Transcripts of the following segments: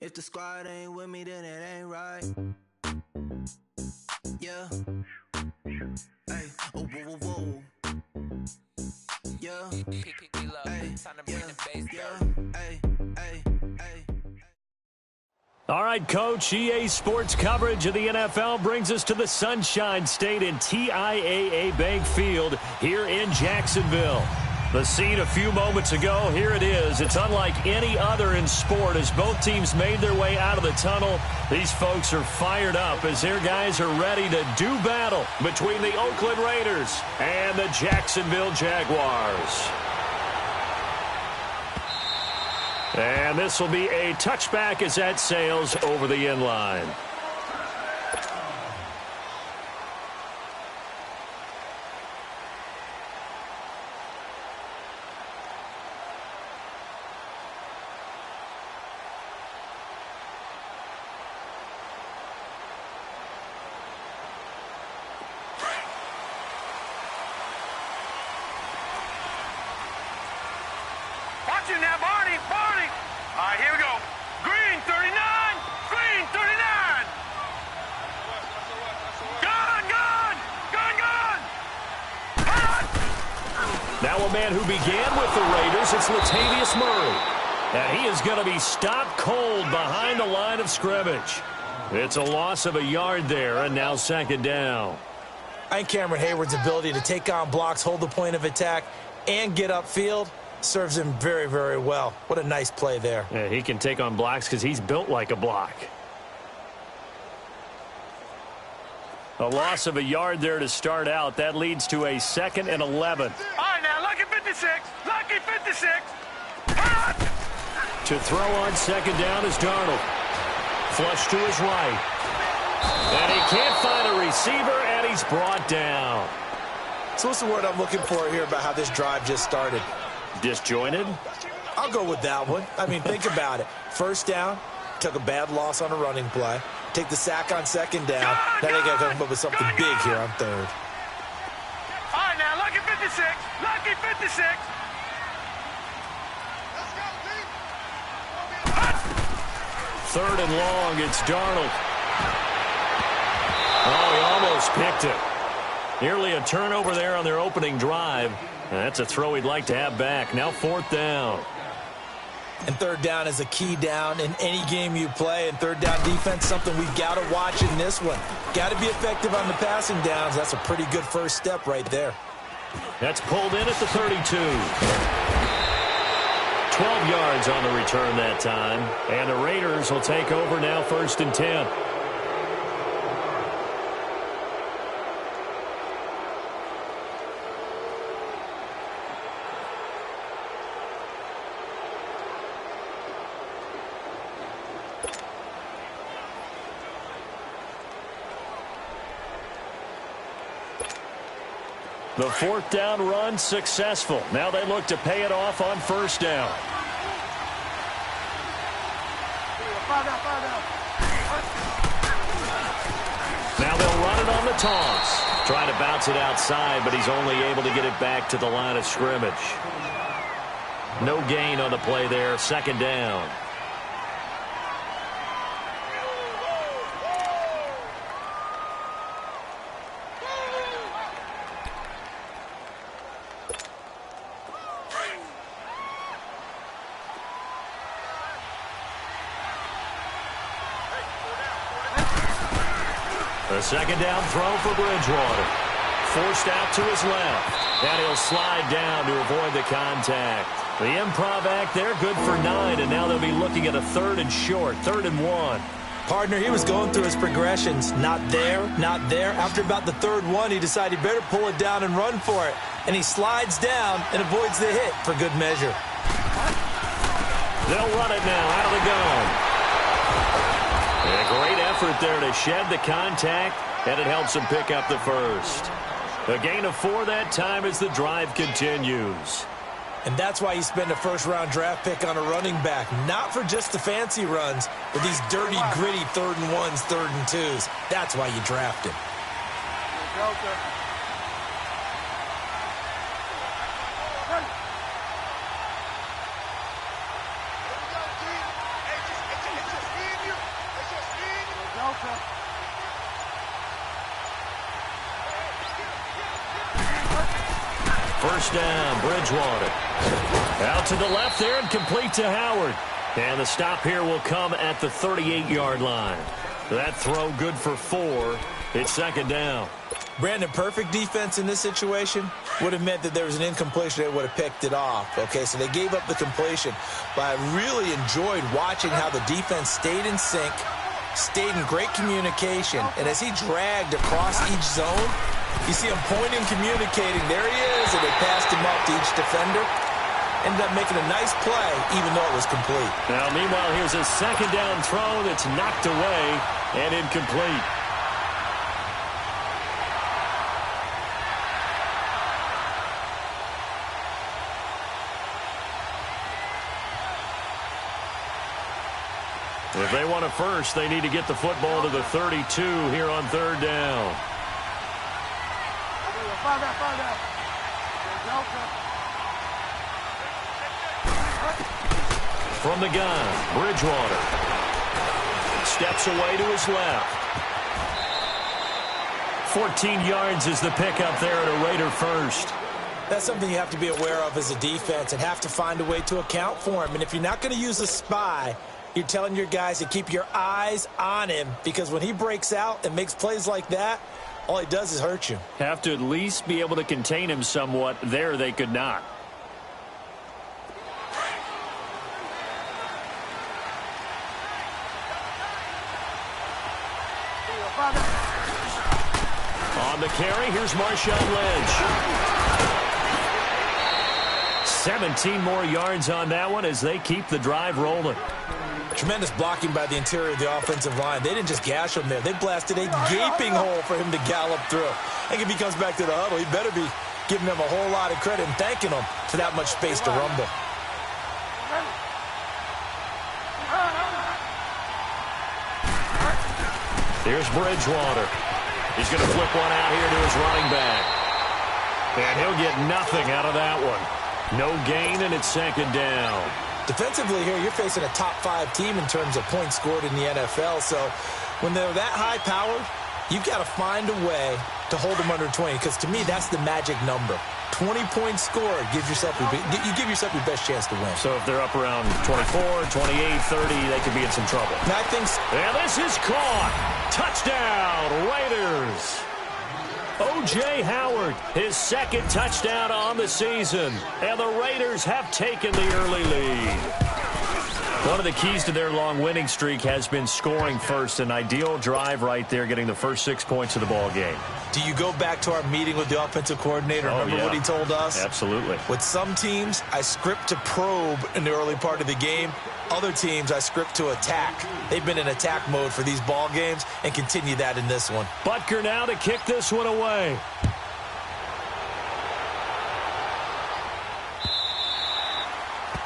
If the squad ain't with me, then it ain't right. Yeah. Hey. Oh, whoa, whoa, whoa. Yeah. Hey. Yeah. Hey. Hey. Hey. All right, Coach, EA Sports coverage of the NFL brings us to the Sunshine State in TIAA Bank Field here in Jacksonville. The scene a few moments ago, here it is. It's unlike any other in sport as both teams made their way out of the tunnel. These folks are fired up as their guys are ready to do battle between the Oakland Raiders and the Jacksonville Jaguars. And this will be a touchback as that sails over the end line. Watch it now, Barney! Barney! All right, here we go. Green, 39! Green, 39! Gone, gone! Gone, gone! Hot! Now a man who began with the Raiders, it's Latavius Murray. And he is going to be stopped cold behind the line of scrimmage. It's a loss of a yard there, and now second down. I think Cameron Hayward's ability to take on blocks, hold the point of attack, and get upfield serves him very, very well. What a nice play there. Yeah, he can take on blocks because he's built like a block. A loss of a yard there to start out. That leads to a 2nd and 11. All right, now, lucky 56. Lucky 56. Hot! To throw on second down is Darnold. Flush to his right. And he can't find a receiver, and he's brought down. So what's the word I'm looking for here about how this drive just started? Disjointed? I'll go with that one. I mean, think about it. First down, took a bad loss on a running play. Take the sack on second down. Now they got to come up with something big here on third. All right, now, lucky 56. Lucky 56. Third and long, it's Darnold. Oh, he almost picked it. Nearly a turnover there on their opening drive. And that's a throw he'd like to have back. Now 4th down. And third down is a key down in any game you play. And third down defense, something we've got to watch in this one. Got to be effective on the passing downs. That's a pretty good first step right there. That's pulled in at the 32. 12 yards on the return that time. And the Raiders will take over now 1st and 10. The 4th down run successful. Now they look to pay it off on 1st down. Now they'll run it on the toss. Trying to bounce it outside, but he's only able to get it back to the line of scrimmage. No gain on the play there. 2nd down. A 2nd down throw for Bridgewater. Forced out to his left. And he'll slide down to avoid the contact. The improv act there, good for 9. And now they'll be looking at a 3rd and short, 3rd and 1. Partner, he was going through his progressions. Not there, not there. After about the 3rd one, he decided he better pull it down and run for it. And he slides down and avoids the hit for good measure. They'll run it now out of the gun. And a great effort there to shed the contact, and it helps him pick up the 1st. A gain of 4 that time as the drive continues. And that's why you spend a first-round draft pick on a running back. Not for just the fancy runs, but these dirty, gritty 3rd and 1s, 3rd and 2s. That's why you draft him. First down, Bridgewater. Out to the left there and complete to Howard. And the stop here will come at the 38-yard line. That throw good for 4. It's second down. Brandon, perfect defense in this situation would have meant that there was an incompletion. They would have picked it off. Okay, so they gave up the completion. But I really enjoyed watching how the defense stayed in sync, stayed in great communication. And as he dragged across each zone, you see him pointing, communicating. There he is, and they passed him up to each defender. Ended up making a nice play, even though it was complete. Now, meanwhile, here's a second down throw that's knocked away and incomplete. If they want a first, they need to get the football to the 32 here on third down. From the gun, Bridgewater. Steps away to his left. 14 yards is the pickup there at a Raider first. That's something you have to be aware of as a defense and have to find a way to account for him. And if you're not going to use a spy, you're telling your guys to keep your eyes on him, because when he breaks out and makes plays like that, all he does is hurt you. Have to at least be able to contain him somewhat. There they could not. On the carry, here's Marshawn Lynch. 17 more yards on that one as they keep the drive rolling. Tremendous blocking by the interior of the offensive line. They didn't just gash him there. They blasted a gaping hole for him to gallop through. I think if he comes back to the huddle, he better be giving them a whole lot of credit and thanking them for that much space to rumble. Here's Bridgewater. He's going to flip one out here to his running back. And he'll get nothing out of that one. No gain, and it's second down. Defensively here, you're facing a top-5 team in terms of points scored in the NFL. So when they're that high-powered, you've got to find a way to hold them under 20, because to me, that's the magic number. 20 points scored, you give yourself your best chance to win. So if they're up around 24, 28, 30, they could be in some trouble. And I think so. And this is caught. Touchdown, Raiders. O.J. Howard, his second touchdown on the season. And the Raiders have taken the early lead. One of the keys to their long winning streak has been scoring first. An ideal drive right there, getting the first 6 points of the ball game. Do you go back to our meeting with the offensive coordinator? Remember what he told us? Absolutely. With some teams, I script to probe in the early part of the game. Other teams, I script to attack. They've been in attack mode for these ball games and continue that in this one. Butker now to kick this one away.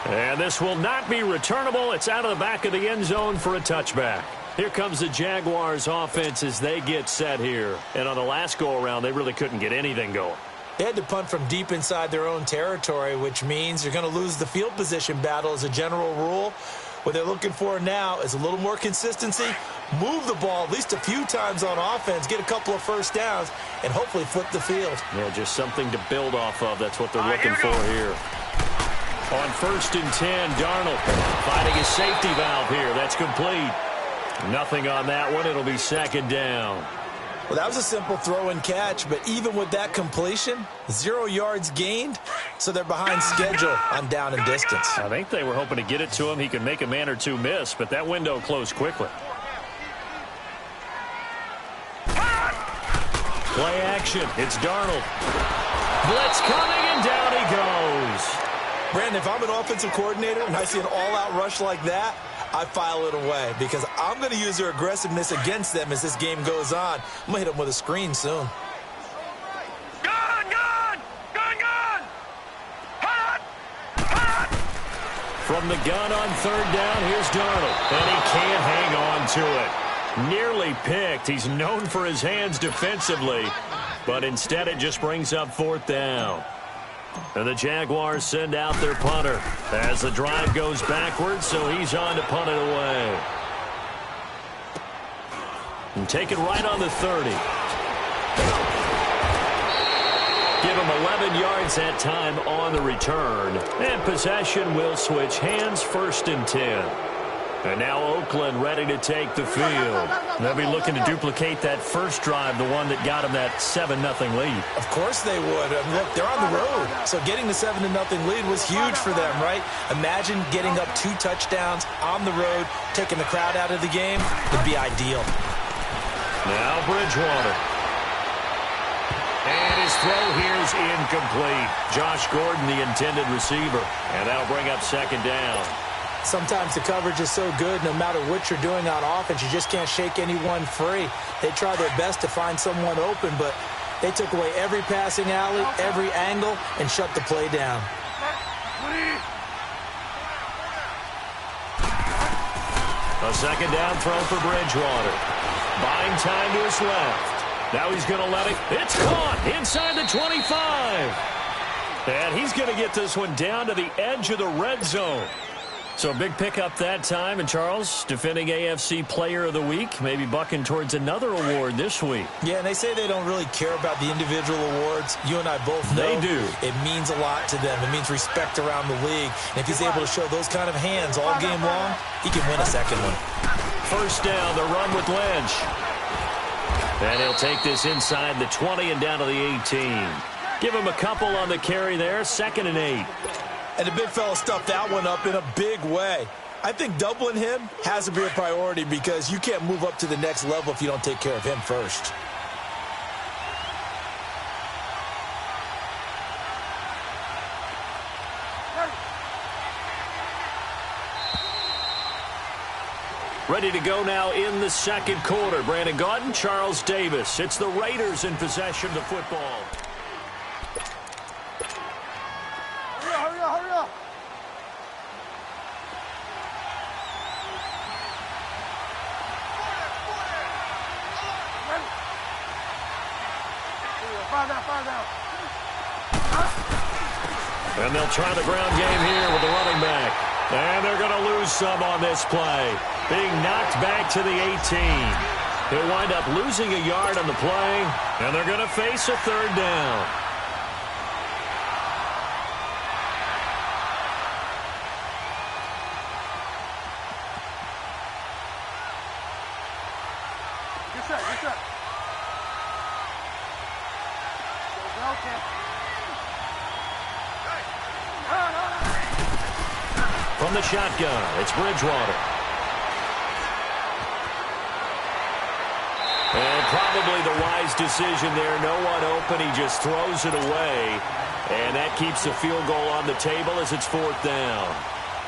And this will not be returnable. It's out of the back of the end zone for a touchback. Here comes the Jaguars offense as they get set here. And on the last go-around, they really couldn't get anything going. They had to punt from deep inside their own territory, which means you're going to lose the field position battle as a general rule. What they're looking for now is a little more consistency, move the ball at least a few times on offense, get a couple of first downs, and hopefully flip the field. Yeah, just something to build off of. That's what they're looking for here. On 1st and 10, Darnold finding his safety valve here. That's complete. Nothing on that one. It'll be second down. Well, that was a simple throw and catch, but even with that completion, 0 yards gained, so they're behind schedule on down and distance. I think they were hoping to get it to him. He could make a man or two miss, but that window closed quickly. Play action. It's Darnold. Blitz coming, and down he goes. Brandon, if I'm an offensive coordinator and I see an all-out rush like that, I file it away, because I'm going to use their aggressiveness against them as this game goes on. I'm going to hit them with a screen soon. Gun! Gun! Gun! Gun! Hot! Hot! From the gun on 3rd down, here's Darnold. And he can't hang on to it. Nearly picked. He's known for his hands defensively, but instead it just brings up 4th down. And the Jaguars send out their punter as the drive goes backwards, so he's on to punt it away. And take it right on the 30. Give him 11 yards that time on the return. And possession will switch hands, 1st and 10. And now Oakland ready to take the field. They'll be looking to duplicate that first drive, the one that got them that 7-0 lead. Of course they would. Look, they're on the road. So getting the 7-0 lead was huge for them, right? Imagine getting up 2 touchdowns on the road, taking the crowd out of the game. It'd be ideal. Now Bridgewater. And his throw here is incomplete. Josh Gordon, the intended receiver. And that'll bring up 2nd down. Sometimes the coverage is so good, no matter what you're doing on offense, you just can't shake anyone free. They try their best to find someone open, but they took away every passing alley, every angle, and shut the play down. A 2nd down throw for Bridgewater. Buying time to his left. Now he's going to let it. It's caught inside the 25. And he's going to get this one down to the edge of the red zone. So big pickup that time. And Charles, defending AFC Player of the Week, maybe bucking towards another award this week. Yeah, and they say they don't really care about the individual awards. You and I both know they do. It means a lot to them. It means respect around the league. And if he's able to show those kind of hands all game long, he can win a 2nd one. 1st down, the run with Lynch. And he'll take this inside the 20 and down to the 18. Give him a couple on the carry there, 2nd and 8. And the big fella stuffed that one up in a big way. I think doubling him has to be a priority because you can't move up to the next level if you don't take care of him first. Ready to go now in the 2nd quarter. Brandon Gaudin, Charles Davis. It's the Raiders in possession of the football. Hurry up, hurry up. Find out. And they'll try the ground game here with the running back. And they're going to lose some on this play. Being knocked back to the 18. He'll wind up losing a yard on the play, and they're going to face a 3rd down. Get set. From the shotgun, it's Bridgewater. And probably the wise decision there. No one open. He just throws it away. And that keeps the field goal on the table as it's 4th down.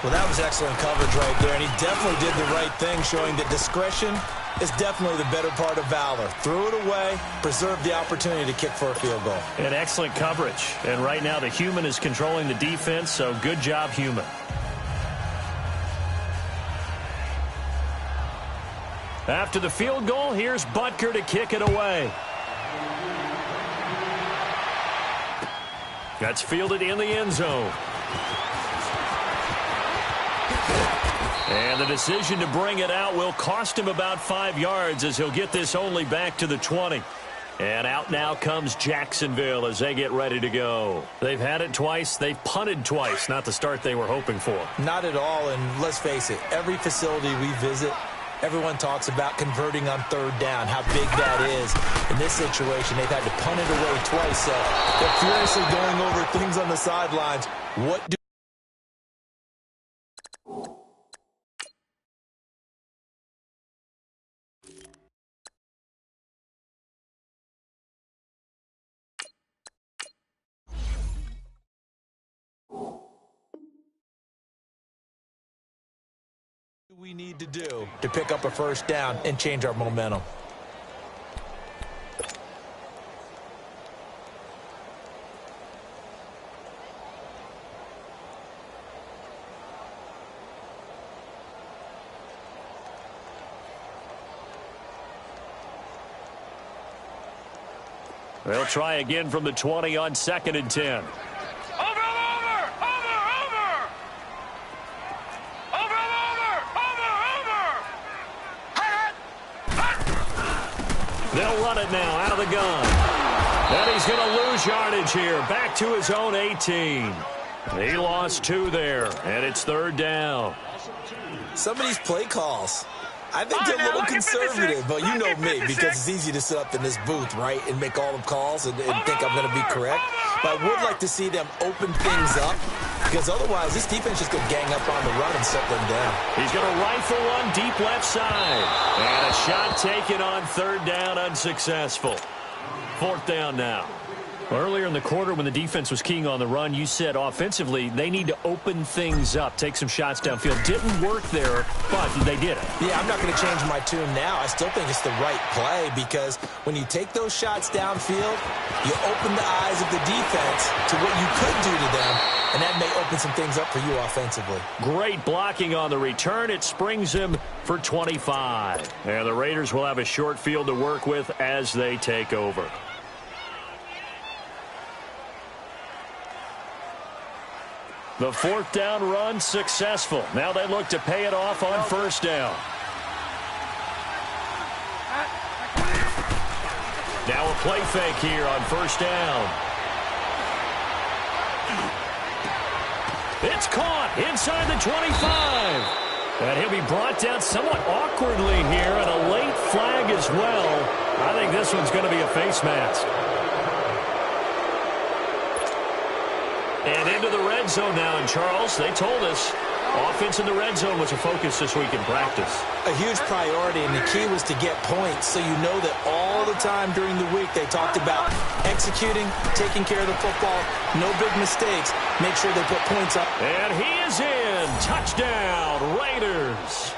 Well, that was excellent coverage right there, and he definitely did the right thing, showing that discretion is definitely the better part of valor. Threw it away, preserved the opportunity to kick for a field goal. And excellent coverage. And right now the human is controlling the defense, so good job, human. After the field goal, here's Butker to kick it away. That's fielded in the end zone. And the decision to bring it out will cost him about 5 yards as he'll get this only back to the 20. And out now comes Jacksonville as they get ready to go. They've had it twice. They've punted twice. Not the start they were hoping for. Not at all, and let's face it, every facility we visit, everyone talks about converting on 3rd down, how big that is. In this situation, they've had to punt it away twice, so they're furiously going over things on the sidelines. What do we need to do to pick up a 1st down and change our momentum? They'll try again from the 20 on 2nd and 10. They'll run it now out of the gun. And he's going to lose yardage here. Back to his own 18. He lost 2 there, and it's 3rd down. Some of these play calls, I think they're a little conservative, but you know me, because it's easy to sit up in this booth, right, and make all the calls and think I'm going to be correct. But I would like to see them open things up, because otherwise this defense just going to gang up on the run and shut them down. He's going to rifle one deep left side. And a shot taken on 3rd down, unsuccessful. 4th down now. Earlier in the quarter when the defense was keying on the run, you said offensively they need to open things up, take some shots downfield. Didn't work there, but they did it. Yeah, I'm not going to change my tune now. I still think it's the right play because when you take those shots downfield, you open the eyes of the defense to what you could do to them, and that may open some things up for you offensively. Great blocking on the return. It springs him for 25. And the Raiders will have a short field to work with as they take over. The 4th down run successful. Now they look to pay it off on 1st down. Now a play fake here on 1st down. It's caught inside the 25. And he'll be brought down somewhat awkwardly here, and a late flag as well. I think this one's going to be a face mask. And into the red zone now. And, Charles, they told us offense in the red zone was a focus this week in practice. A huge priority, and the key was to get points. So you know that all the time during the week they talked about executing, taking care of the football, no big mistakes. Make sure they put points up. And he is in. Touchdown, Raiders.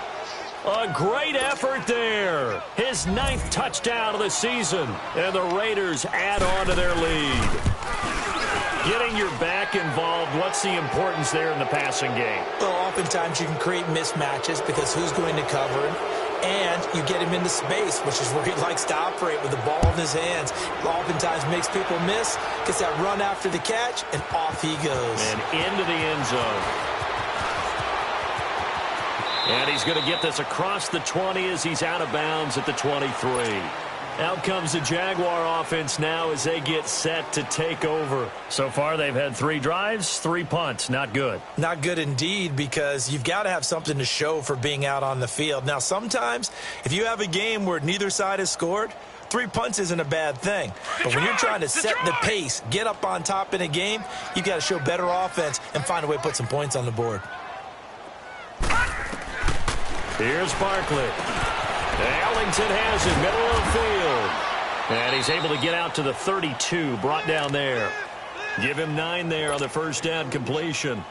A great effort there. His 9th touchdown of the season. And the Raiders add on to their lead. Getting your back involved, what's the importance there in the passing game? Well, oftentimes you can create mismatches because who's going to cover him, and you get him into space, which is where he likes to operate with the ball in his hands. Oftentimes makes people miss, gets that run after the catch, and off he goes. And into the end zone. And he's going to get this across the 20 as he's out of bounds at the 23. Out comes the Jaguar offense now as they get set to take over. So far, they've had 3 drives, 3 punts. Not good. Not good indeed, because you've got to have something to show for being out on the field. Now, sometimes, if you have a game where neither side has scored, 3 punts isn't a bad thing. But when you're trying to set the pace, get up on top in a game, you've got to show better offense and find a way to put some points on the board. Here's Barkley. Ellington has it, middle of the field. And he's able to get out to the 32, brought down there. Give him 9 there on the 1st down completion.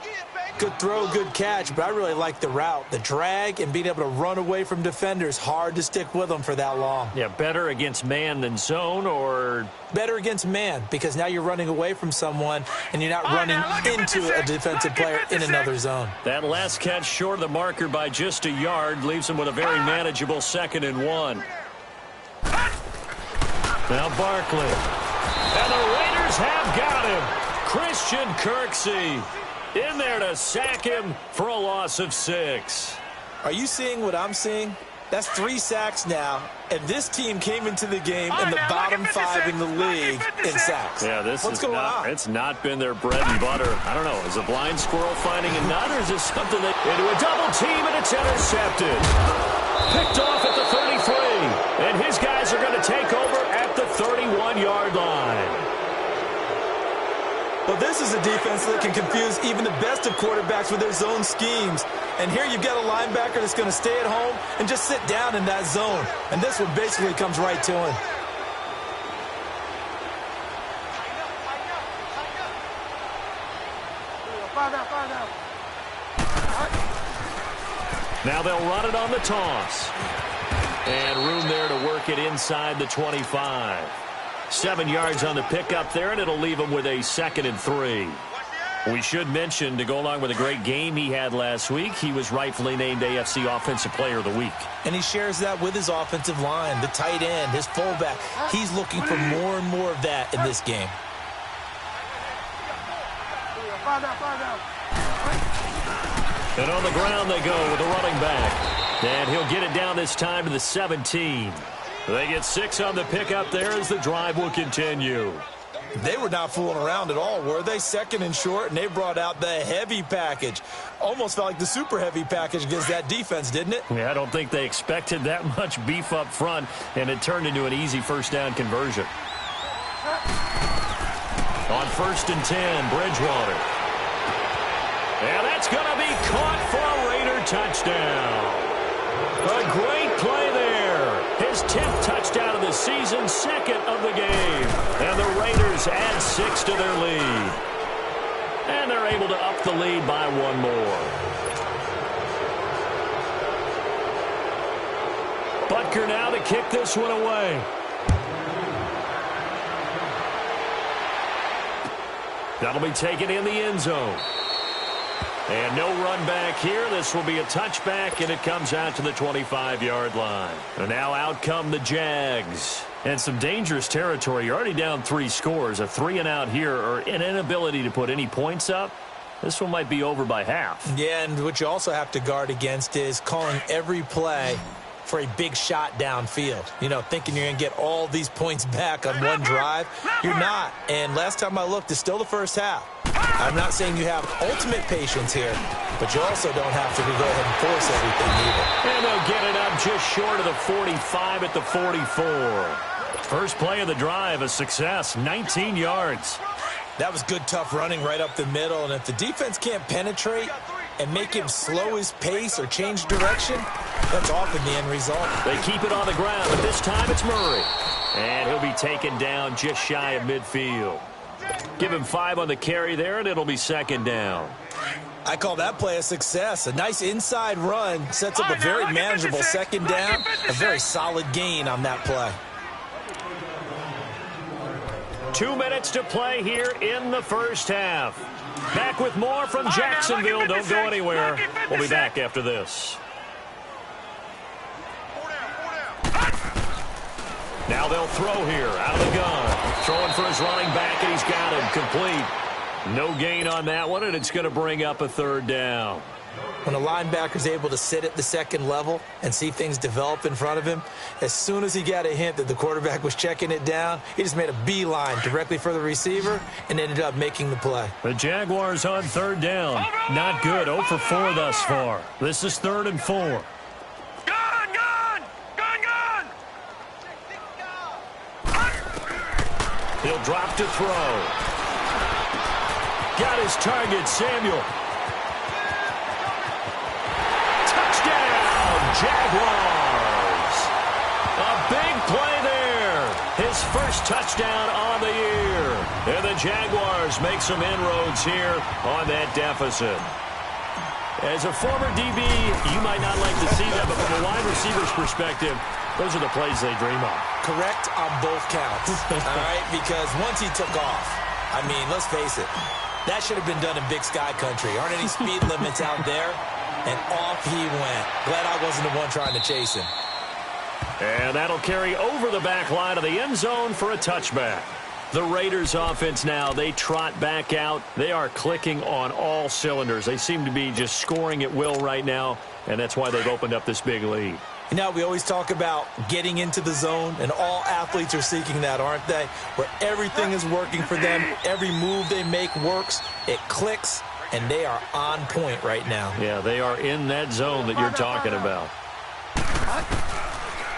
Good throw, good catch, but I really like the route. The drag and being able to run away from defenders, hard to stick with them for that long. Yeah, better against man than zone, or? Better against man, because now you're running away from someone and you're not running into a defensive player in another zone. That last catch short of the marker by just a yard leaves him with a very manageable 2nd and 1. Now Barkley. And the Raiders have got him. Christian Kirksey in there to sack him for a loss of 6. Are you seeing what I'm seeing? That's 3 sacks now, and this team came into the game in the bottom 5 in the league in sacks. Yeah, What's going on? It's not been their bread and butter. I don't know. Is a blind squirrel finding a nut, or is this something that into a double team and it's intercepted? Picked off at the 33, and his guys are going to take over at the 31-yard line. Well, this is a defense that can confuse even the best of quarterbacks with their zone schemes. And here you've got a linebacker that's going to stay at home and just sit down in that zone. And this one basically comes right to him. Now they'll run it on the toss. And room there to work it inside the 25. 7 yards on the pickup there, and it'll leave him with a 2nd and 3. We should mention, to go along with a great game he had last week, he was rightfully named AFC Offensive Player of the Week. And he shares that with his offensive line, the tight end, his fullback. He's looking for more and more of that in this game. And on the ground they go with the running back. And he'll get it down this time to the 17. They get 6 on the pickup there as the drive will continue. They were not fooling around at all, were they? Second and short, and they brought out the heavy package. Almost felt like the super heavy package against that defense, didn't it? Yeah, I don't think they expected that much beef up front, and it turned into an easy first down conversion. On 1st and 10, Bridgewater. And that's going to be caught for a Raider touchdown. A great play there. His 10th touchdown of the season, 2nd of the game. And the Raiders add 6 to their lead. And they're able to up the lead by 1 more. Butker now to kick this one away. That'll be taken in the end zone. And no run back here. This will be a touchback, and it comes out to the 25-yard line. And now out come the Jags. And some dangerous territory. You're already down 3 scores. A 3-and-out here, or an inability to put any points up. This one might be over by half. Yeah, and what you also have to guard against is calling every play for a big shot downfield. You know, thinking you're going to get all these points back on one drive. You're not. And last time I looked, it's still the first half. I'm not saying you have ultimate patience here, but you also don't have to go ahead and force everything either. And they'll get it up just short of the 45 at the 44. First play of the drive, a success, 19 yards. That was good, tough running right up the middle, and if the defense can't penetrate and make him slow his pace or change direction, that's often the end result. They keep it on the ground, but this time it's Murray. And he'll be taken down just shy of midfield. Give him 5 on the carry there, and it'll be 2nd down. I call that play a success. A nice inside run sets up a very manageable 2nd down. A very solid gain on that play. 2 minutes to play here in the first half. Back with more from Jacksonville. Don't go anywhere. We'll be back after this. Now they'll throw here out of the gun. Throwing for his running back, and he's got him complete. No gain on that one, and it's going to bring up a 3rd down. When a linebacker's able to sit at the 2nd level and see things develop in front of him, as soon as he got a hint that the quarterback was checking it down, he just made a beeline directly for the receiver and ended up making the play. The Jaguars on 3rd down. Not good. 0 for 4 thus far. This is 3rd and 4. He'll drop to throw. Got his target, Samuel. Touchdown, Jaguars. A big play there. His first touchdown on the year. And the Jaguars make some inroads here on that deficit. As a former DB, you might not like to see that, but from a wide receiver's perspective, those are the plays they dream of. Correct on both counts, all right? Because once he took off, I mean, let's face it, that should have been done in Big Sky Country. Aren't any speed limits out there? And off he went. Glad I wasn't the one trying to chase him. And that'll carry over the back line of the end zone for a touchback. The Raiders offense now, they trot back out. They are clicking on all cylinders. They seem to be just scoring at will right now, and that's why they've opened up this big lead. You know, we always talk about getting into the zone, and all athletes are seeking that, aren't they? Where everything is working for them, every move they make works, it clicks, and they are on point right now. Yeah, they are in that zone that you're talking about.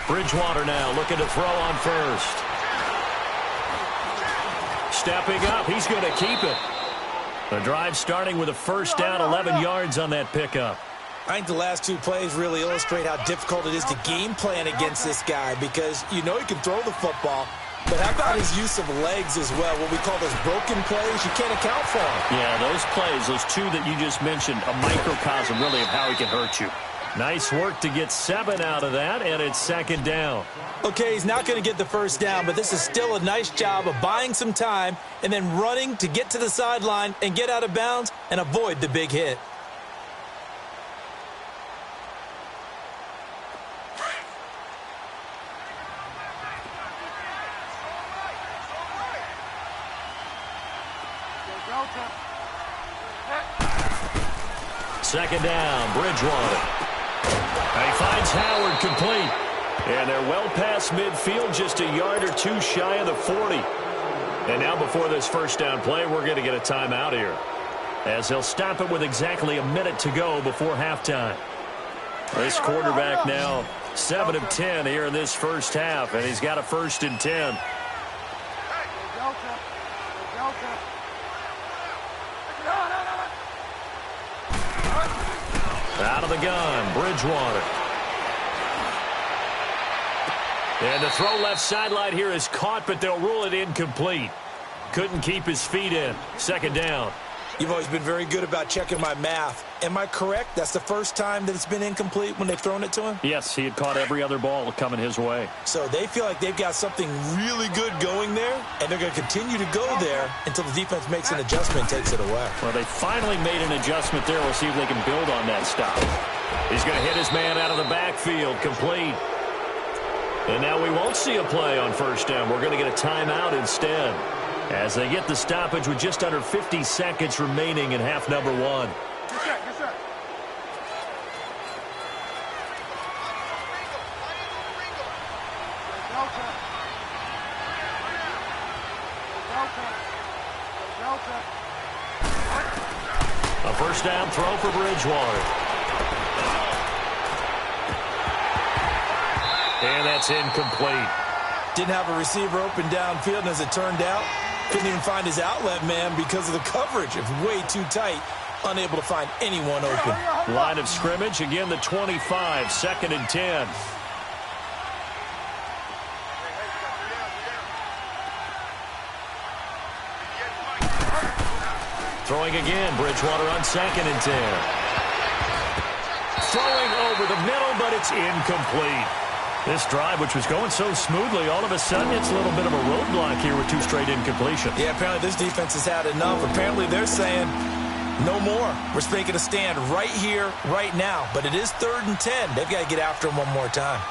Bridgewater now looking to throw on 1st. Stepping up, he's going to keep it. The drive starting with a 1st down, 11 yards on that pickup. I think the last 2 plays really illustrate how difficult it is to game plan against this guy, because you know he can throw the football, but how about his use of legs as well? What we call those broken plays, you can't account for them. Yeah, those plays, those 2 that you just mentioned, a microcosm really of how he can hurt you. Nice work to get 7 out of that, and it's 2nd down. Okay, he's not going to get the 1st down, but this is still a nice job of buying some time and then running to get to the sideline and get out of bounds and avoid the big hit. Second down, Bridgewater. He finds Howard complete. And they're well past midfield, just a yard or two shy of the 40. And now before this first down play, we're going to get a timeout here, as they'll stop it with exactly a minute to go before halftime. This quarterback now 7 of 10 here in this first half, and he's got a 1st and 10. Out of the gun, Bridgewater. And the throw left sideline here is caught, but they'll rule it incomplete. Couldn't keep his feet in. 2nd down. You've always been very good about checking my math. Am I correct? That's the first time that it's been incomplete when they've thrown it to him? Yes, he had caught every other ball coming his way. So they feel like they've got something really good going there, and they're going to continue to go there until the defense makes an adjustment and takes it away. Well, they finally made an adjustment there. We'll see if they can build on that stop. He's going to hit his man out of the backfield, complete. And now we won't see a play on 1st down. We're going to get a timeout instead, as they get the stoppage with just under 50 seconds remaining in half number 1. Yes, sir. Yes, sir. A 1st down throw for Bridgewater. And that's incomplete. Didn't have a receiver open downfield, and as it turned out, couldn't even find his outlet man because of the coverage. It was way too tight, unable to find anyone open. Line of scrimmage, again the 25, 2nd and 10. Throwing again, Bridgewater on 2nd and 10. Throwing over the middle, but it's incomplete. This drive, which was going so smoothly, all of a sudden it's a little bit of a roadblock here with 2 straight incompletions. Yeah, apparently this defense has had enough. Apparently they're saying no more. We're making a stand right here, right now. But it is 3rd and 10. They've got to get after him one more time.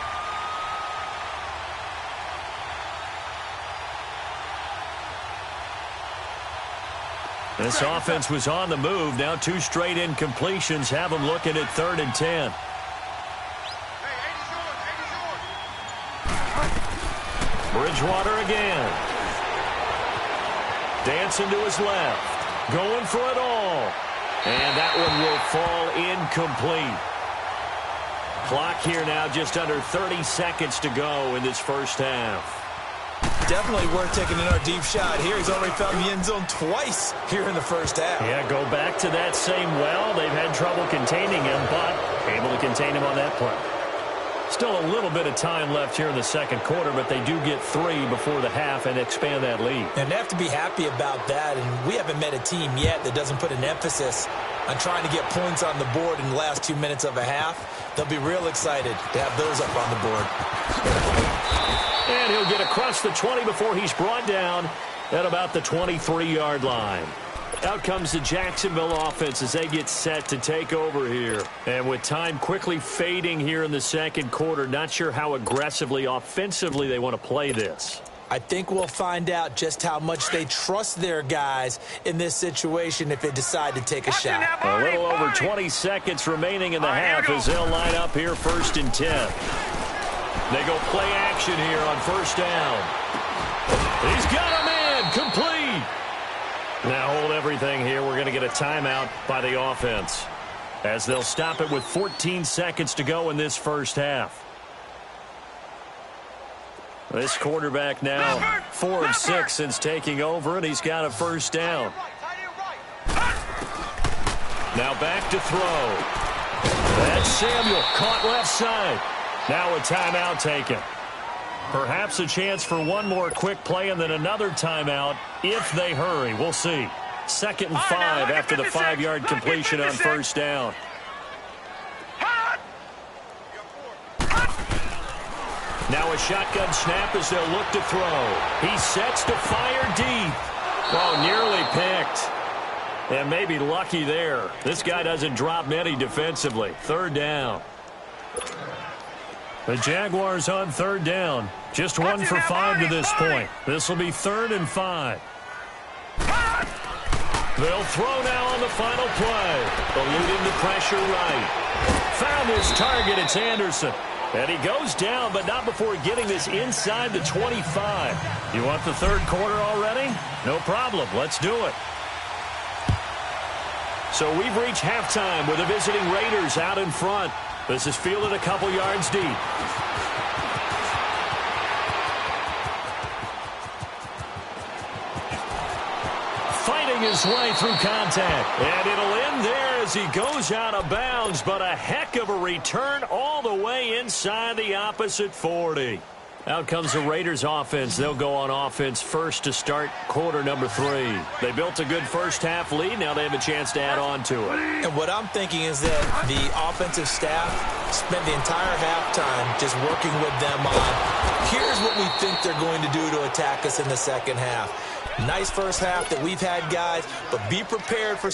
This offense was on the move. Now 2 straight incompletions have them looking at 3rd and 10. Bridgewater again. Dancing to his left. Going for it all. And that one will fall incomplete. Clock here now just under 30 seconds to go in this first half. Definitely worth taking another deep shot here. He's already found the end zone twice here in the first half. Yeah, go back to that same well. They've had trouble containing him, but able to contain him on that play. Still a little bit of time left here in the 2nd quarter, but they do get 3 before the half and expand that lead. And they have to be happy about that, and we haven't met a team yet that doesn't put an emphasis on trying to get points on the board in the last 2 minutes of a half. They'll be real excited to have those up on the board. And he'll get across the 20 before he's brought down at about the 23-yard line. Out comes the Jacksonville offense as they get set to take over here. And with time quickly fading here in the 2nd quarter, not sure how aggressively, offensively they want to play this. I think we'll find out just how much they trust their guys in this situation if they decide to take a shot. A little over 20 seconds remaining in the half as they'll line up here 1st and 10. They go play action here on 1st down. He's got a man, complete. Now hold everything here. We're going to get a timeout by the offense, as they'll stop it with 14 seconds to go in this first half. This quarterback now 4 of 6 since taking over, and he's got a 1st down. Now back to throw. That's Samuel, caught left side. Now a timeout taken. Perhaps a chance for one more quick play and then another timeout if they hurry. We'll see. 2nd and 5 after the 5-yard completion on 1st down. Now a shotgun snap as they'll look to throw. He sets to fire deep. Oh, nearly picked. And maybe lucky there. This guy doesn't drop many defensively. 3rd down. The Jaguars on 3rd down. Just 1 for 5 to this point. This will be 3rd and 5. They'll throw now on the final play. Eluding the pressure right. Found his target. It's Anderson. And he goes down, but not before getting this inside the 25. You want the third quarter already? No problem. Let's do it. So we've reached halftime with the visiting Raiders out in front. This is fielded a couple yards deep. Fighting his way through contact. And it'll end there as he goes out of bounds, but a heck of a return all the way inside the opposite 40. Out comes the Raiders offense. They'll go on offense first to start quarter number 3. They built a good first-half lead. Now they have a chance to add on to it. And what I'm thinking is that the offensive staff spent the entire halftime just working with them on, here's what we think they're going to do to attack us in the second half. Nice first half that we've had, guys, but be prepared for...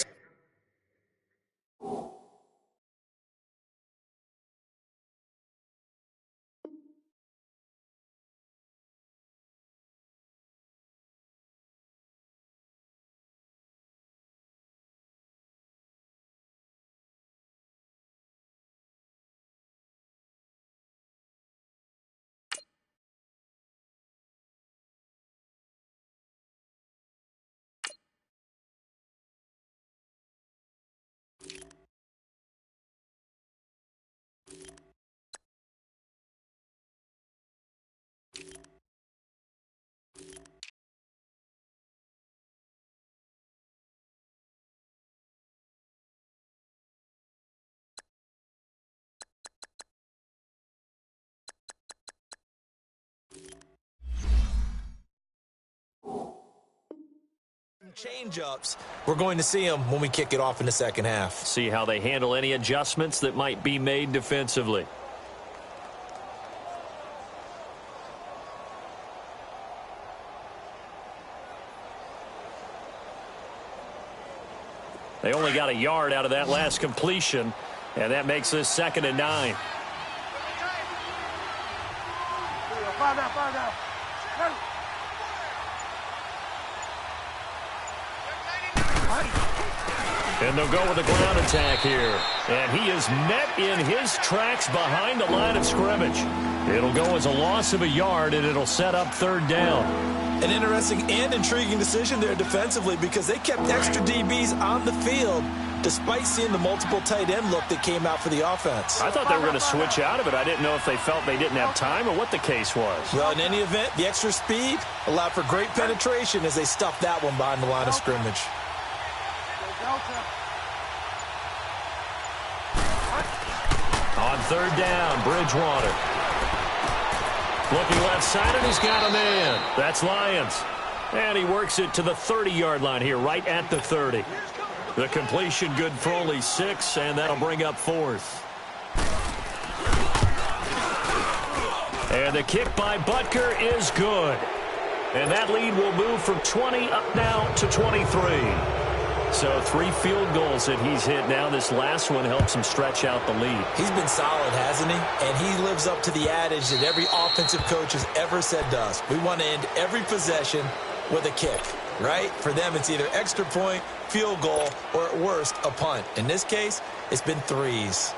change-ups. We're going to see them when we kick it off in the second half. See how they handle any adjustments that might be made defensively. They only got a yard out of that last completion, and that makes this 2nd and 9. And they'll go with a ground attack here. And he is met in his tracks behind the line of scrimmage. It'll go as a loss of a yard, and it'll set up 3rd down. An interesting and intriguing decision there defensively because they kept extra DBs on the field despite seeing the multiple tight end look that came out for the offense. I thought they were going to switch out of it. I didn't know if they felt they didn't have time or what the case was. Well, in any event, the extra speed allowed for great penetration as they stuffed that one behind the line of scrimmage. On 3rd down, Bridgewater. Looking left side, and he's got a man. That's Lyons. And he works it to the 30-yard line here, right at the 30. The completion good for only 6, and that'll bring up 4th. And the kick by Butker is good. And that lead will move from 20 up now to 23. So 3 field goals that he's hit now. This last one helps him stretch out the lead. He's been solid, hasn't he? And he lives up to the adage that every offensive coach has ever said to us. We want to end every possession with a kick, right? For them, it's either extra point, field goal, or at worst, a punt. In this case, it's been 3s.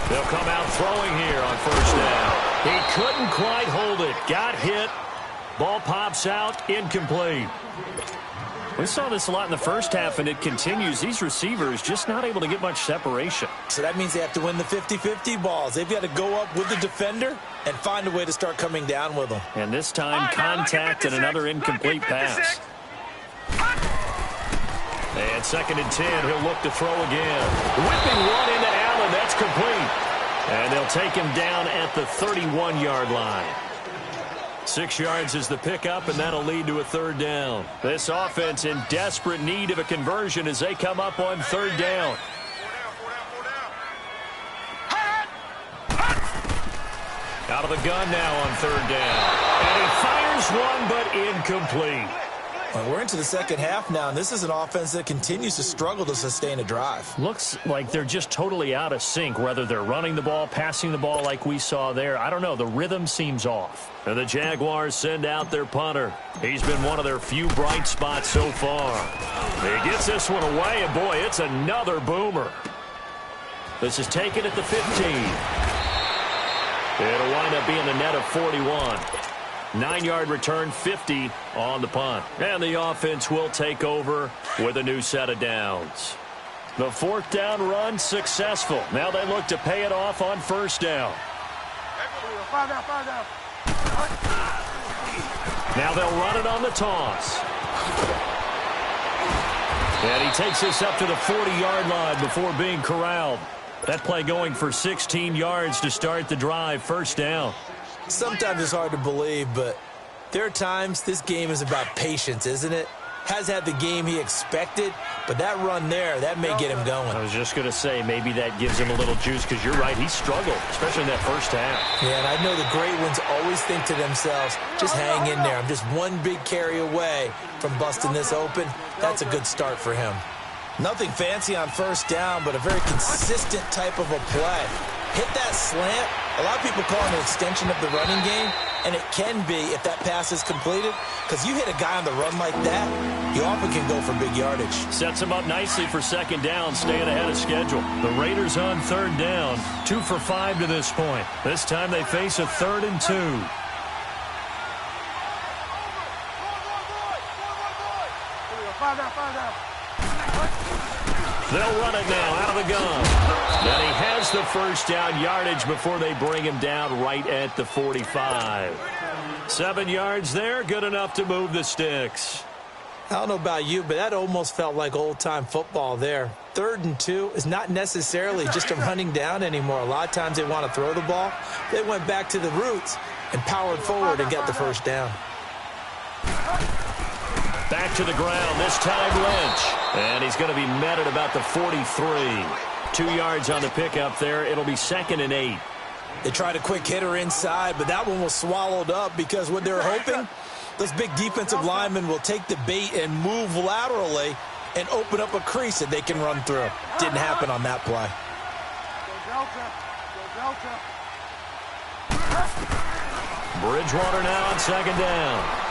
They'll come out throwing here on 1st down. He couldn't quite hold it. Got hit. Ball pops out. Incomplete. We saw this a lot in the first half, and it continues. These receivers just not able to get much separation. So that means they have to win the 50-50 balls. They've got to go up with the defender and find a way to start coming down with them. And this time, contact and another incomplete pass. And 2nd and 10, he'll look to throw again. Whipping one into Allen. That's complete. And they'll take him down at the 31-yard line. 6 yards is the pickup, and that'll lead to a 3rd down. This offense in desperate need of a conversion as they come up on 3rd down. Out of the gun now on 3rd down. And he fires one, but incomplete. Well, we're into the second half now, and this is an offense that continues to struggle to sustain a drive. Looks like they're just totally out of sync, whether they're running the ball, passing the ball like we saw there. I don't know. The rhythm seems off. And the Jaguars send out their punter. He's been one of their few bright spots so far. He gets this one away, and boy, it's another boomer. This is taken at the 15. It'll wind up being a net of 41. 9-yard return, 50 on the punt. And the offense will take over with a new set of downs. The fourth down run successful. Now they look to pay it off on first down. Now they'll run it on the toss. And he takes this up to the 40-yard line before being corralled. That play going for 16 yards to start the drive, first down. Sometimes it's hard to believe, but there are times this game is about patience, isn't it? Has had the game he expected, but that run there, that may get him going. I was just going to say, maybe that gives him a little juice, because you're right, he struggled, especially in that first half. Yeah, and I know the great ones always think to themselves, just hang in there. I'm just one big carry away from busting this open. That's a good start for him. Nothing fancy on first down, but a very consistent type of a play. Hit that slant. A lot of people call it an extension of the running game, and it can be if that pass is completed, because you hit a guy on the run like that, you often can go for big yardage. Sets him up nicely for second down, staying ahead of schedule. The Raiders on third down, 2 for 5 to this point. This time they face a 3rd and 2. They'll run it now out of the gun. And he has the first down yardage before they bring him down right at the 45. 7 yards there, good enough to move the sticks. I don't know about you, but that almost felt like old-time football there. 3rd and 2 is not necessarily just a running down anymore. A lot of times they want to throw the ball. They went back to the roots and powered forward and got the first down. Back to the ground, this time Lynch. And he's going to be met at about the 43. 2 yards on the pickup there. It'll be 2nd and 8. They tried a quick hitter inside, but that one was swallowed up because what they're hoping, those big defensive linemen will take the bait and move laterally and open up a crease that they can run through. Didn't happen on that play. Bridgewater now on second down.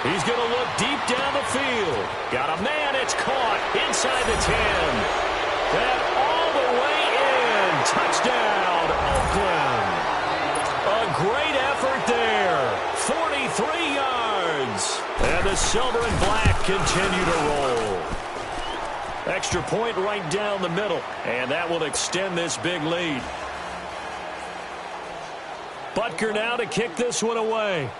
He's going to look deep down the field. Got a man. It's caught inside the 10. And all the way in. Touchdown, Oakland. A great effort there. 43 yards. And the silver and black continue to roll. Extra point right down the middle. And that will extend this big lead. Butker now to kick this one away.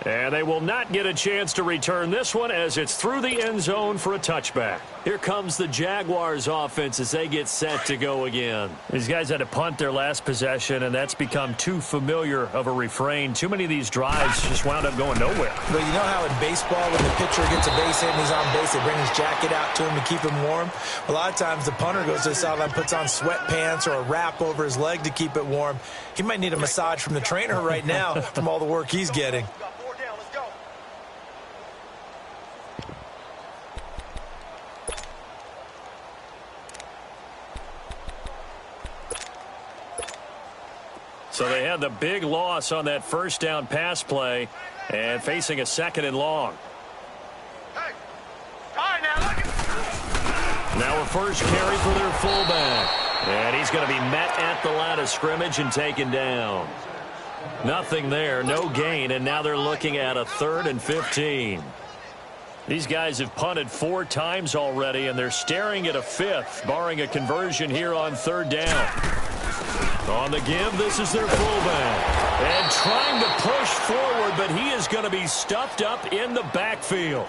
And they will not get a chance to return this one as it's through the end zone for a touchback. Here comes the Jaguars offense as they get set to go again. These guys had to punt their last possession, and that's become too familiar of a refrain. Too many of these drives just wound up going nowhere. But you know how in baseball, when the pitcher gets a base hit and he's on base, they bring his jacket out to him to keep him warm? A lot of times the punter goes to the sideline, puts on sweatpants or a wrap over his leg to keep it warm. He might need a massage from the trainer right now from all the work he's getting. So they had the big loss on that first down pass play and facing a 2nd and long. Hey. All right, now look at... Now a first carry for their fullback. And he's going to be met at the line of scrimmage and taken down. Nothing there, no gain, and now they're looking at a 3rd and 15. These guys have punted 4 times already, and they're staring at a 5th, barring a conversion here on 3rd down. On the give, this is their fullback. And trying to push forward, but he is going to be stuffed up in the backfield.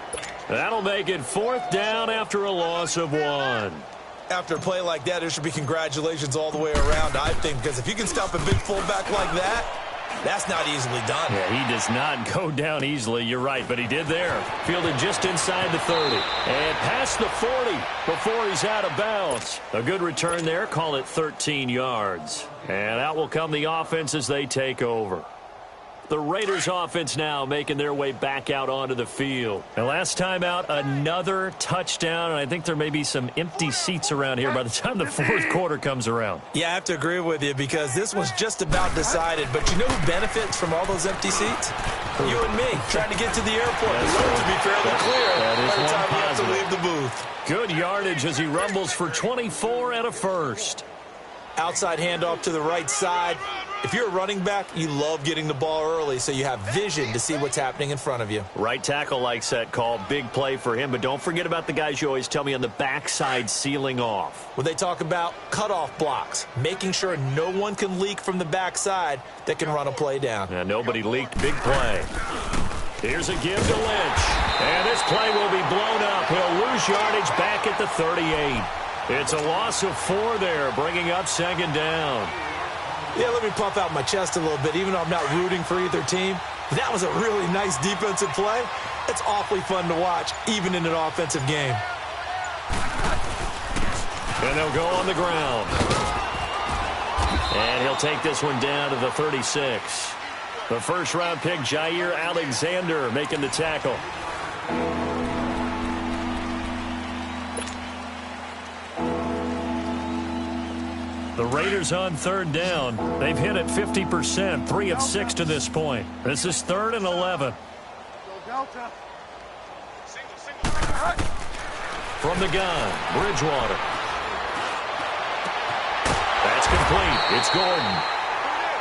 That'll make it 4th down after a loss of 1. After a play like that, there should be congratulations all the way around, I think, because if you can stop a big fullback like that, That's not easily done. Yeah, he does not go down easily. You're right, but he did there. Fielded just inside the 30. And past the 40 before he's out of bounds. A good return there. Call it 13 yards. And out will come the offense as they take over. The Raiders offense now making their way back out onto the field. And last time out, another touchdown. And I think there may be some empty seats around here by the time the fourth quarter comes around. Yeah, I have to agree with you because this was just about decided. But you know who benefits from all those empty seats? You and me, trying to get to the airport. The road to be fairly clear by the time we have to leave the booth. Good yardage as he rumbles for 24 and a first. Outside handoff to the right side. If you're a running back, you love getting the ball early so you have vision to see what's happening in front of you. Right tackle likes that call. Big play for him. But don't forget about the guys you always tell me on the backside sealing off. When they talk about cutoff blocks, making sure no one can leak from the backside that can run a play down. And nobody leaked. Big play. Here's a give to Lynch. And this play will be blown up. He'll lose yardage back at the 38. It's a loss of 4 there, bringing up second down. Yeah, let me puff out my chest a little bit, even though I'm not rooting for either team. That was a really nice defensive play. It's awfully fun to watch, even in an offensive game. And they'll go on the ground. And he'll take this one down to the 36. The first-round pick, Jair Alexander, making the tackle. The Raiders on third down. They've hit it 50%, 3 of 6 to this point. This is 3rd and 11. From the gun, Bridgewater. That's complete. It's Gordon.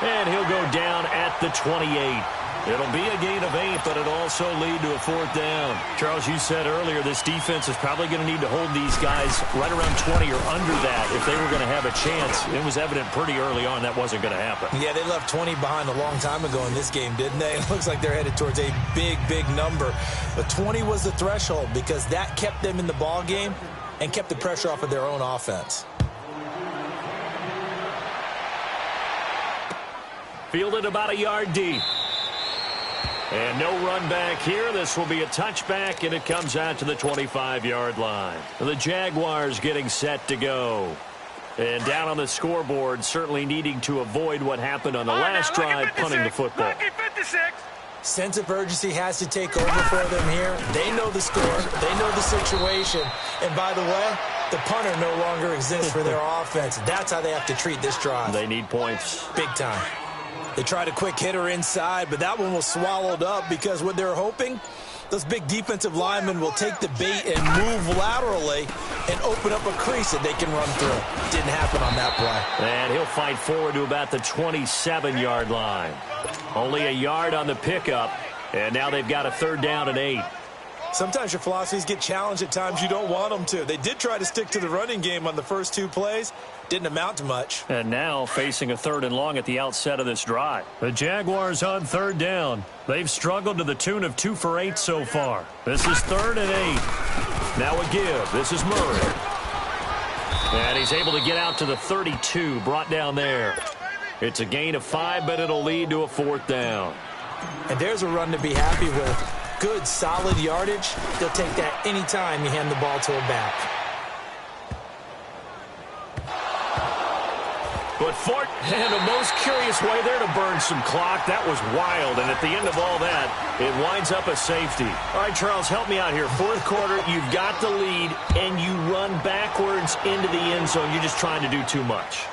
And he'll go down at the 28. It'll be a gain of 8, but it'll also lead to a 4th down. Charles, you said earlier this defense is probably going to need to hold these guys right around 20 or under that if they were going to have a chance. It was evident pretty early on that wasn't going to happen. Yeah, they left 20 behind a long time ago in this game, didn't they? It looks like they're headed towards a big, big number. But 20 was the threshold because that kept them in the ball game and kept the pressure off of their own offense. Fielded about a yard deep. And no run back here. This will be a touchback, and it comes out to the 25-yard line. The Jaguars getting set to go. And down on the scoreboard, certainly needing to avoid what happened on the last drive, punting the football. Sense of urgency has to take over for them here. They know the score. They know the situation. And by the way, the punter no longer exists for their offense. That's how they have to treat this drive. They need points. Big time. They tried a quick hitter inside, but that one was swallowed up because what they're hoping, those big defensive linemen will take the bait and move laterally and open up a crease that they can run through. Didn't happen on that play. And he'll fight forward to about the 27-yard line. Only a yard on the pickup, and now they've got a 3rd down and 8. Sometimes your philosophies get challenged at times you don't want them to. They did try to stick to the running game on the first 2 plays. Didn't amount to much. And now facing a 3rd and long at the outset of this drive. The Jaguars on 3rd down. They've struggled to the tune of 2 for 8 so far. This is 3rd and 8. Now a give. This is Murray. And he's able to get out to the 32, brought down there. It's a gain of 5, but it'll lead to a 4th down. And there's a run to be happy with. Good, solid yardage. They'll take that anytime you hand the ball to a back. But Fort had a most curious way there to burn some clock. That was wild, and at the end of all that, it winds up a safety. All right, Charles, help me out here. 4th quarter, you've got the lead, and you run backwards into the end zone. You're just trying to do too much.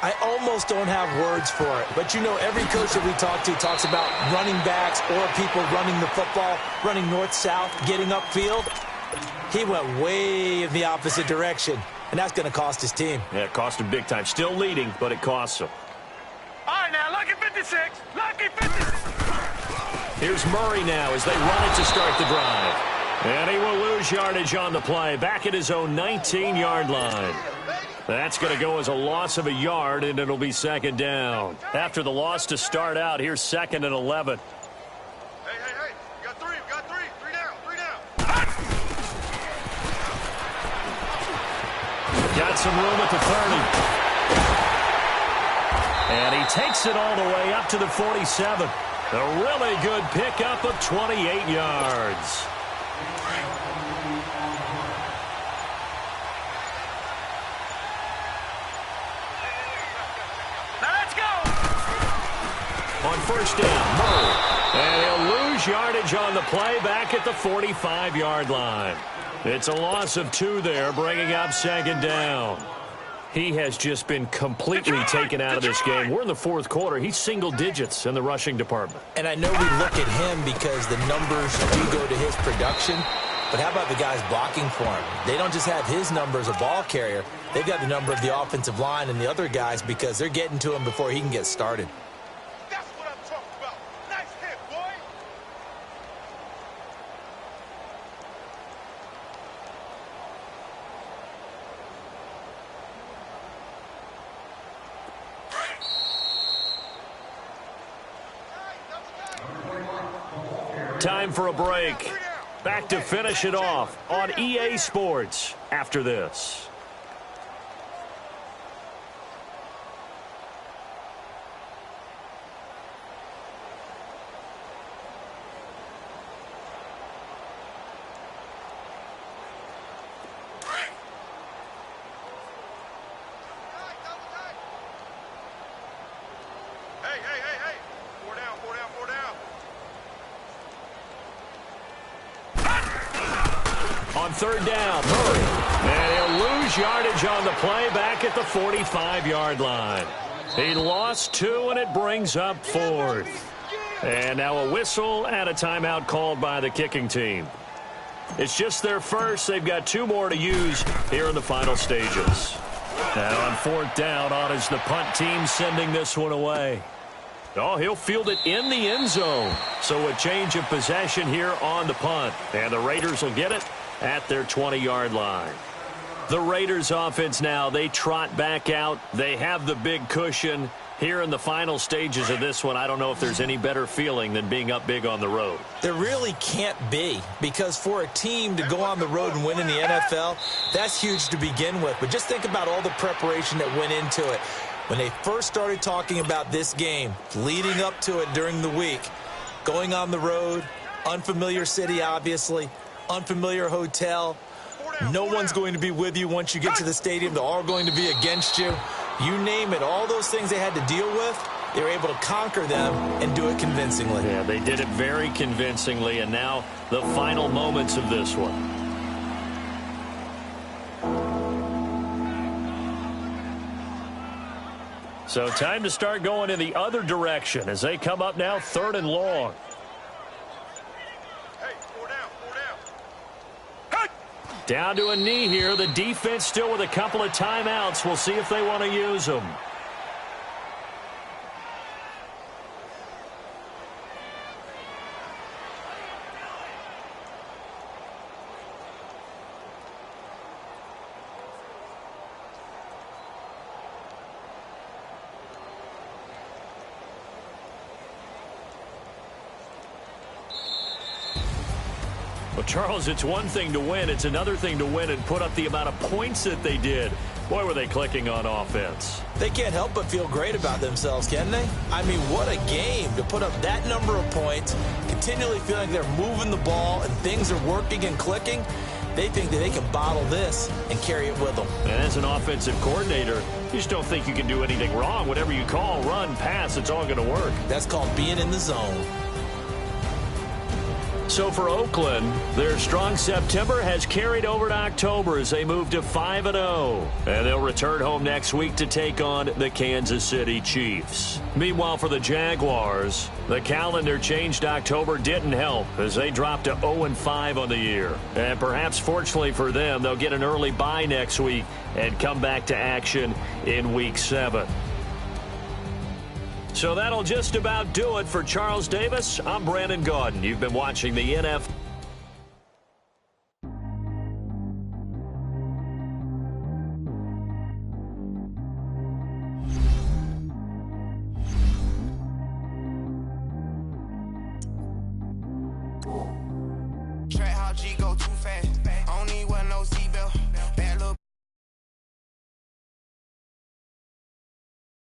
I almost don't have words for it. But, you know, every coach that we talk to talks about running backs or people running the football, running north-south, getting upfield. He went way in the opposite direction, and that's going to cost his team. Yeah, it cost him big time. Still leading, but it costs him. All right, now, lucky 56. Lucky 56. Here's Murray now as they run it to start the drive. And he will lose yardage on the play. Back at his own 19-yard line. That's going to go as a loss of a yard, and it'll be 2nd down. After the loss to start out, here's 2nd and 11. Hey. We got 3. We got 3. 3 down. 3 down. Got some room at the 30. And he takes it all the way up to the 47. A really good pickup of 28 yards. Now let's go. On first down, Murray. And he'll lose yardage on the play back at the 45-yard line. It's a loss of 2 there, bringing up second down. He has just been completely taken out of this game. We're in the fourth quarter. He's single digits in the rushing department. And I know we look at him because the numbers do go to his production. But how about the guys blocking for him? They don't just have his number as a ball carrier. They've got the number of the offensive line and the other guys because they're getting to him before he can get started. That's what I'm talking about. Nice hit, boy. Time for a break. Back to finish it off on EA Sports after this. Hey. 4 down. On third down, Murray. And he'll lose yardage on the play back at the 45-yard line. He lost 2, and it brings up 4th. And now a whistle and a timeout called by the kicking team. It's just their first. They've got 2 more to use here in the final stages. Now on fourth down, on is the punt team sending this one away. Oh, he'll field it in the end zone. So a change of possession here on the punt. And the Raiders will get it at their 20-yard line. The Raiders offense now, they trot back out. They have the big cushion. Here in the final stages of this one, I don't know if there's any better feeling than being up big on the road. There really can't be, because for a team to go on the road and win in the NFL, that's huge to begin with. But just think about all the preparation that went into it. When they first started talking about this game, leading up to it during the week, going on the road, unfamiliar city, obviously, unfamiliar hotel. No one's going to be with you once you get to the stadium. They're all going to be against you. You name it, all those things they had to deal with, they were able to conquer them and do it convincingly. Yeah, they did it very convincingly, and now the final moments of this one. So time to start going in the other direction as they come up now 3rd and long. Hey, 4 down. Down to a knee here. The defense still with a couple of timeouts. We'll see if they want to use them. Well, Charles, it's one thing to win. It's another thing to win and put up the amount of points that they did. Boy, were they clicking on offense. They can't help but feel great about themselves, can they? I mean, what a game to put up that number of points, continually feeling they're moving the ball and things are working and clicking. They think that they can bottle this and carry it with them. And as an offensive coordinator, you just don't think you can do anything wrong. Whatever you call, run, pass, it's all going to work. That's called being in the zone. So for Oakland, their strong September has carried over to October as they move to 5-0. And they'll return home next week to take on the Kansas City Chiefs. Meanwhile, for the Jaguars, the calendar change to October didn't help as they dropped to 0-5 on the year. And perhaps fortunately for them, they'll get an early bye next week and come back to action in Week 7. So that'll just about do it for Charles Davis. I'm Brandon Gaudin. You've been watching the NFL. Track how G go too fast.